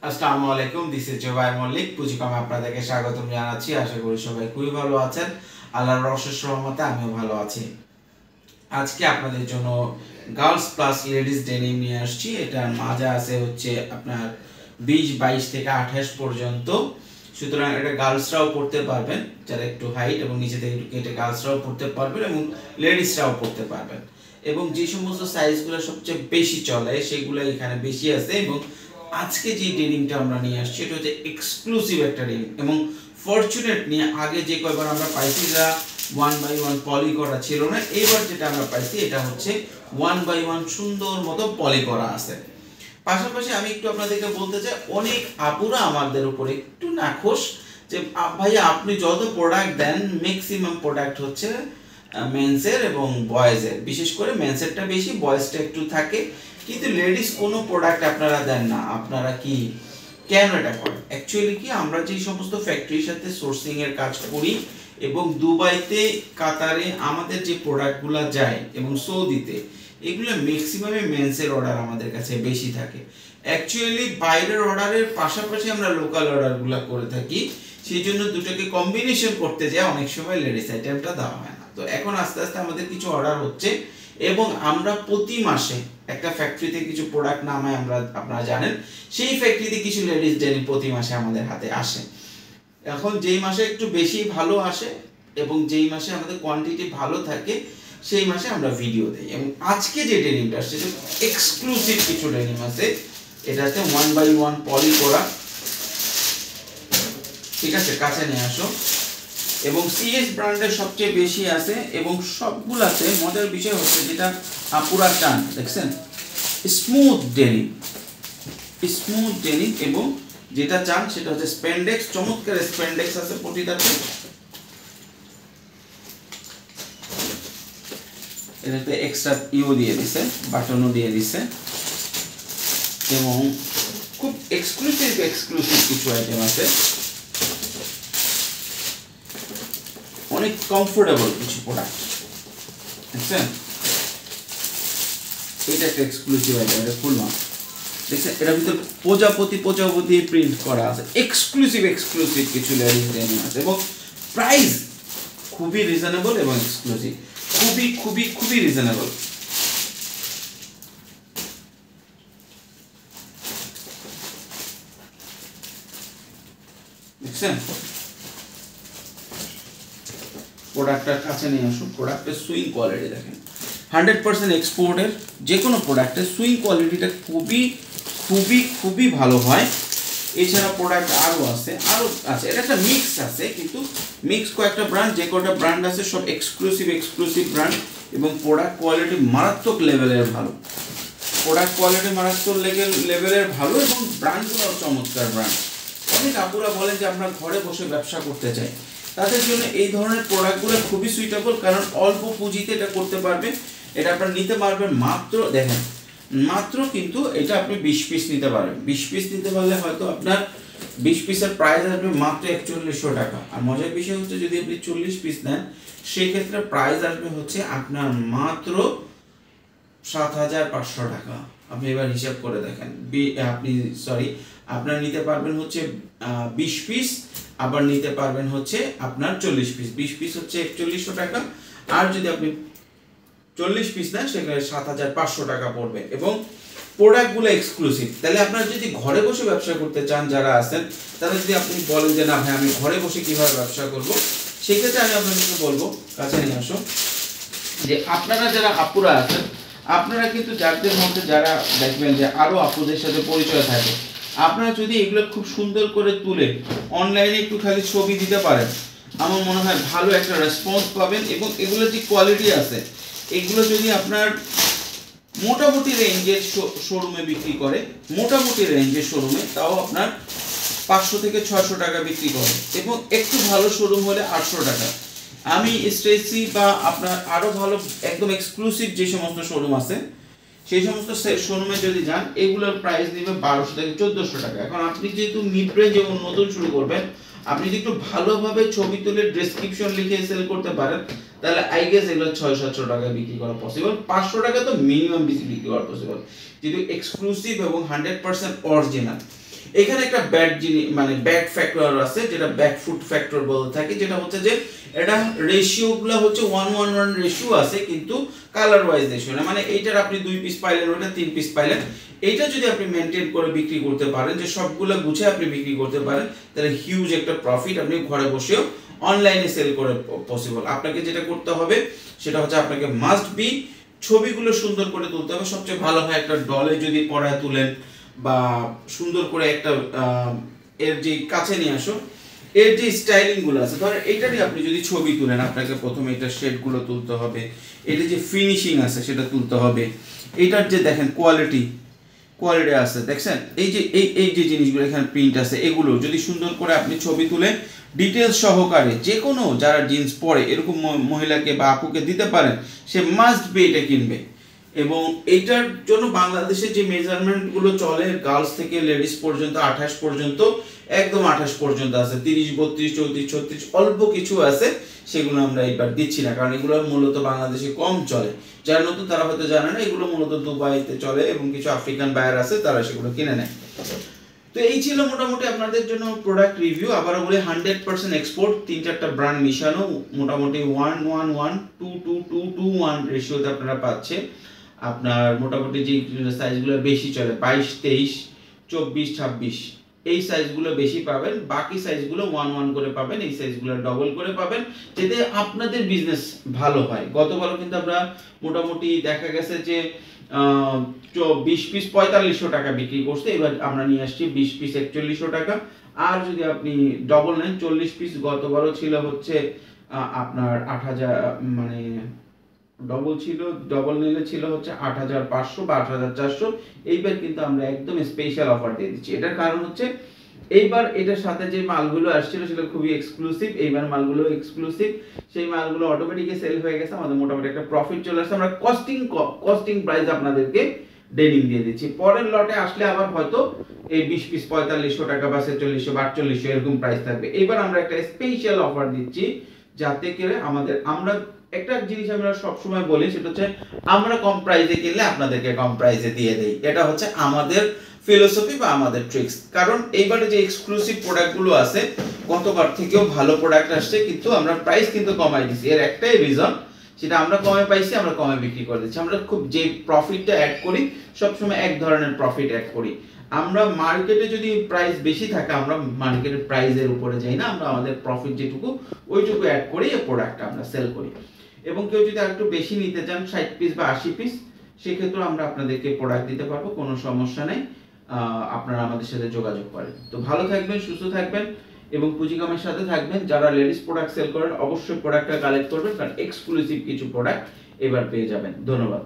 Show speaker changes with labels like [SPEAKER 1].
[SPEAKER 1] আসসালামু আলাইকুম, this is জুবাই মল্লিক। পুঁজিকমে আপনাদেরকে স্বাগতম জানাচ্ছি। আশা করি সবাই খুবই ভালো আছেন। আল্লাহর অশেষ রহমতে আমিও ভালো আছি। আজকে আপনাদের জন্য গার্লস প্লাস লেডিস ডেনিম নিয়ে আসছি। এটার মাজা আছে হচ্ছে আপনার 20-22 থেকে 28 পর্যন্ত। সুতরাং এটা গার্লসরাও পড়তে পারবেন, যারা একটু হাইট এবং নিচে থেকে একটু কেটে গার্লসরাও পড়তে পারবেন এবং লেডিসরাও পড়তে পারবেন। এবং যে সমস্ত সাইজগুলো সবচেয়ে বেশি চলে সেগুলো এখানে বেশি আছে। এবং আজকে যে ডেনিমটা আমরা নিয়ে আসছি এটা হচ্ছে এক্সক্লুসিভ একটা ডেনিম। এবং ফরচুনেট নিয়ে আগে যে কয়বার আমরা পাইছি যা 1/1 পলি করা ছিল না, এবার যেটা আমরা পাইছি এটা হচ্ছে 1/1 সুন্দর মতো পলি করা আছে। পাশাপাশি আমি একটু আপনাদেরকে বলতে চাই, অনেক আপুরা আমাদের উপরে একটু নাখোশ যে ভাইয়া আপনি যত প্রোডাক্ট দেন ম্যাক্সিমাম প্রোডাক্ট হচ্ছে মেন্সের এবং বয়েজের, বিশেষ করে মেন্সেরটা বেশি, বয়েজটা একটু থাকে, কিন্তু লেডিস কোনো প্রোডাক্ট আপনারা দেন না। আপনারা কি কেন এটা করেন? অ্যাকচুয়ালি কি, আমরা যে সমস্ত ফ্যাক্টরির সাথে সোর্সিং এর কাজ করি এবং দুবাইতে, কাতারে আমাদের যে প্রোডাক্টগুলো যায় এবং সৌদিতে, এগুলো ম্যাক্সিমামে মেন্সের অর্ডার আমাদের কাছে বেশি থাকে। অ্যাকচুয়ালি বাইরের অর্ডারের পাশাপাশি আমরা লোকাল অর্ডারগুলো করে থাকি, সেই জন্য দুটোকে কম্বিনেশন করতে যায় অনেক সময় লেডিস আইটেমটা দেওয়া হয় না। তো এখন আস্তে আস্তে আমাদের কিছু অর্ডার হচ্ছে এবং আমরা প্রতি মাসে একটা ফ্যাক্টরিতে কিছু প্রোডাক্ট নামায়, আপনারা জানেন সেই ফ্যাক্টরিতে কিছু লেডিস ডেনিম প্রতি মাসে আমাদের হাতে আসে। এখন যেই মাসে একটু বেশি ভালো আসে এবং যেই মাসে আমাদের কোয়ান্টিটি ভালো থাকে সেই মাসে আমরা ভিডিও দিই। এবং আজকে যে ডেনিমটা আসছে এক্সক্লুসিভ কিছু ডেনিম আছে, এটাতে 1/1 পলি করা, ঠিক আছে, কাছে নিয়ে আসো। এবং সিএস ব্র্যান্ডের সবচেয়ে বেশি আছে এবং সবগুলাতে মজার বিষয় হচ্ছে যেটা আপুরা চান, দেখছেন, স্মুথ ডেনিম, স্মুথ ডেনিম। এবং যেটা চান সেটা হচ্ছে স্প্যান্ডেক্স, চমৎকার স্প্যান্ডেক্স আছে প্রতিটাতে। এটাতে এক্সট্রা দিয়ে দিছে, বাটনও দিয়ে দিছে এবং খুব এক্সক্লুসিভ কিছু আইটেম আছে, অনেক কমফোর্টেবল কিছু প্রোডাক্ট, দেখছেন। এটা একটা এক্সক্লুসিভ আইটেম, এটা ফুল মার্ক, দেখছেন। এটার ভিতরে প্রজাপতি প্রিন্ট করা আছে। এক্সক্লুসিভ কিছু লেডিস ডেনিম আছে এবং প্রাইস খুবই রিজনেবল এবং এক্সক্লুসিভ, খুবই রিজনেবল। দেখছেন, প্রোডাক্টটার কাছে নিয়ে আসুন। প্রোডাক্টের সুইং কোয়ালিটি দেখেন, 100% এক্সপোর্টের যে কোনো প্রোডাক্টের সুইং কোয়ালিটিটা খুবই ভালো হয়। এছাড়া প্রোডাক্ট আরও আছে। এটা একটা মিক্স আছে, কিন্তু মিক্স কয়েকটা ব্র্যান্ড, যে কটা ব্র্যান্ড আছে সব এক্সক্লুসিভ ব্র্যান্ড এবং প্রোডাক্ট কোয়ালিটি মারাত্মক লেভেলের ভালো, এবং ব্র্যান্ডগুলো চমৎকার ব্র্যান্ড। অনেক আপুরা বলেন যে আমরা ঘরে বসে ব্যবসা করতে চাই, তাদের জন্য এই ধরনের প্রোডাক্টগুলো খুবই সুইটেবল, কারণ অল্প পুঁজিতে এটা করতে পারবে। এটা আপনারা নিতে পারবেন মাত্র, দেখেন, মাত্র কিন্তু এটা আপনি 20 পিস নিতে পারবেন। 20 পিস নিতে পারলে হয়তো আপনার 20 পিসের প্রাইস আসবে মাত্র 4100 টাকা। আর মজার বিষয় হচ্ছে যদি আপনি 40 পিস নেন সেই ক্ষেত্রে প্রাইস আসবে হচ্ছে আপনার মাত্র 7500 টাকা। আপনি এবার হিসাব করে দেখেন, আপনার নিতে পারবেন হচ্ছে 20 পিস, আবার নিতে পারবেন হচ্ছে আপনার 40 পিস। 20 পিস হচ্ছে 4100 টাকা, আর যদি আপনি 40 পিস নেন সেখানে 7500 টাকা পড়বে। এবং প্রোডাক্টগুলো এক্সক্লুসিভ। তাহলে আপনারা যদি ঘরে বসে ব্যবসা করতে চান, যারা আছেন তারা যদি আপনি বলেন যে না ভাই আমি ঘরে বসে কিভাবে ব্যবসা করব, সেক্ষেত্রে আমি আপনাদেরকে বলবো, কাছে নিয়ে আসো, যে আপনারা যারা আপুরা আছেন, আপনারা কিন্তু যাদের মধ্যে যারা দেখবেন যে আরো আপুদের সাথে পরিচয় থাকে, আপনারা যদি এগুলো খুব সুন্দর করে তুলে অনলাইনে একটু খালি ছবি দিতে পারেন, আমার মনে হয় ভালো একটা রেসপন্স পাবেন। এবং এগুলো যে কোয়ালিটি আছে, এগুলো যদি আপনার মোটামুটি রেঞ্জের শোরুমে বিক্রি করে, তাও আপনার 500 থেকে 600 টাকা বিক্রি করে, এবং একটু ভালো শোরুম হলে 800 টাকা। আমি স্টেসি বা আপনার আরো ভালো একদম এক্সক্লুসিভ যে সমস্ত শোরুম আছে সেই সমস্ত শোরুমে যদি যান, এগুলোর প্রাইস নেবে 1200 থেকে 1400 টাকা। এখন আপনি যেহেতু মিড রেঞ্জ এবং নতুন শুরু করবেন, আপনি যদি একটু ভালোভাবে ছবি তুলে ডেসক্রিপশন লিখে সেল করতে পারেন, তাহলে আই গেস এগুলো 600-700 টাকায় বিক্রি করা পসিবল। 500 টাকা তো মিনিমাম বিক্রি করা পসিবল, যেহেতু এক্সক্লুসিভ এবং 100% অরিজিনাল। এখানে একটা ব্যাড জিনিস মানে ব্যাড ফ্যাক্টর আছে, যেটা ব্যাক ফুট ফ্যাক্টর বলতে থাকি, যেটা হচ্ছে যে এটা রেশিও গুলো হচ্ছে 1:1 রেশিও আছে, কিন্তু কালার ওয়াইজ রেশিও না। মানে এইটার আপনি 2 পিস পাইলেন, ওইটা 3 পিস পাইলেন। এইটা যদি আপনি মেনটেন করে বিক্রি করতে পারেন, যে সবগুলো গুছিয়ে আপনি বিক্রি করতে পারেন, তাহলে হিউজ একটা প্রফিট আপনি ঘরে বসেও অনলাইনে সেল করে পসিবল। আপনাকে যেটা করতে হবে সেটা হচ্ছে আপনাকে মাস্ট বি ছবিগুলো সুন্দর করে তুলতে হবে। সবচেয়ে ভালো হয় একটা ডলে যদি পড়ায় তুলেন, বা সুন্দর করে একটা এর যে কাছে নিয়ে আসো, এর যে স্টাইলিং গুলো আছে, ধরেন এইটারই আপনি যদি ছবি তুলেন, আপনাকে প্রথমে এটা শেড গুলো তুলতে হবে, এটা যে ফিনিশিং আছে সেটা তুলতে হবে, এটার যে দেখেন কোয়ালিটি আছে দেখছেন, এই যে এই যে জিনিসগুলো এখানে প্রিন্ট আছে, এগুলো যদি সুন্দর করে আপনি ছবি তুলে ডিটেলস সহকারে যে কোনো যারা জিন্স পরে এরকম মহিলাকে বা আপুকে দিতে পারেন, সে মাস্ট বি এটা কিনবে। এবং এইটার জন্য বাংলাদেশে যে মেজারমেন্টগুলো চলে গার্লস থেকে লেডিস পর্যন্ত 28 পর্যন্ত, একদম 28 পর্যন্ত আছে, 30, 32, 34, 36 অল্প কিছু আছে, সেগুলো আমরা এবার দিচ্ছি না, কারণ এগুলো মূলত বাংলাদেশে কম চলে। যারা নতুন তারা হয়তো জানে না, এগুলো মূলত দুবাইতে চলে এবং কিছু আফ্রিকান বায়ার আছে, তারা সেগুলো কিনে নেয়। তো এই ছিল মোটামুটি আপনাদের জন্য প্রোডাক্ট রিভিউ। আবারও বলি 100% এক্সপোর্ট, 3-4টা ব্র্যান্ড মিশানো, মোটামুটি 1:1 রেশিওতে আপনারা পাচ্ছেন। আপনার মোটামুটি যে সাইজগুলো বেশি চলে 22, 23, 24, 26 এই সাইজগুলো বেশি পাবেন, বাকি সাইজগুলো 1:1 করে পাবেন, এই সাইজগুলো ডবল করে পাবেন, যাতে আপনাদের বিজনেস ভালো হয়। গতবারও কিন্তু আমরা মোটামুটি দেখা গেছে যে 20 পিস 4500 টাকা বিক্রি করছে, এবার আমরা নিয়ে আসছি 20 পিস 4100 টাকা। আর যদি আপনি ডবল নেন 40 পিস, গতবারও ছিল হচ্ছে আপনার 8000, মানে ডবল নিলে ছিল হচ্ছে 8500 বা 8400। এইবার কিন্তু আমরা একদম স্পেশাল অফার দিয়ে দিচ্ছি। এটার কারণ হচ্ছে এইবার এটার সাথে যে মালগুলো আসছিল সেটা খুবই এক্সক্লুসিভ, এইবার মালগুলো এক্সক্লুসিভ, সেই মালগুলো অটোমেটিকলি সেল হয়ে গেছে, আমাদের মোটামুটি একটা প্রফিট চলে আসছে। আমরা কস্টিং প্রাইস আপনাদেরকে ডেনিং দিয়ে দিচ্ছি। পরের লটে আসলে আবার হয়তো এই 20 পিস 4500 টাকা বা 4600 বা 4800 এরকম প্রাইস থাকবে। এবার আমরা একটা স্পেশাল অফার দিচ্ছি, যাতে করে আমরা একটা জিনিস আমরা সবসময় বলি, সেটা হচ্ছে আমরা কম প্রাইসে কিনলে আপনাদেরকে কম প্রাইসে দিয়ে দেই। এটা হচ্ছে আমাদের ফিলোসফি বা আমাদের ট্রিক্স। কারণ এইবারে যে এক্সক্লুসিভ প্রোডাক্টগুলো আছে, গতবার থেকেও ভালো প্রোডাক্ট আসছে, কিন্তু আমরা প্রাইস কিন্তু কমাই দিছি। এর একটাই রিজন, সেটা আমরা কমে পাইছি, আমরা কমে বিক্রি করে দিচ্ছি। আমরা খুব যে প্রফিটটা অ্যাড করি, সবসময় এক ধরনের প্রফিট অ্যাড করি। আমরা মার্কেটে যদি প্রাইস বেশি থাকে, আমরা মার্কেটের প্রাইসের উপরে যাই না, আমরা আমাদের প্রফিট যেটুকু ওইটুকু অ্যাড করি, এই প্রোডাক্টটা আমরা সেল করি। এবং কেউ যদি আরেকটু বেশি নিতে চান, 60 পিস বা 80 পিস, সেক্ষেত্রে আমরা আপনাদেরকে প্রোডাক্ট দিতে পারবো, কোনো সমস্যা নেই। আপনারা আমাদের সাথে যোগাযোগ করেন। তো ভালো থাকবেন, সুস্থ থাকবেন এবং পুঁজিকামের সাথে থাকবেন। যারা লেডিস প্রোডাক্ট সেল করেন, অবশ্যই প্রোডাক্টটা কালেক্ট করবেন, কারণ এক্সক্লুসিভ কিছু প্রোডাক্ট এবার পেয়ে যাবেন। ধন্যবাদ।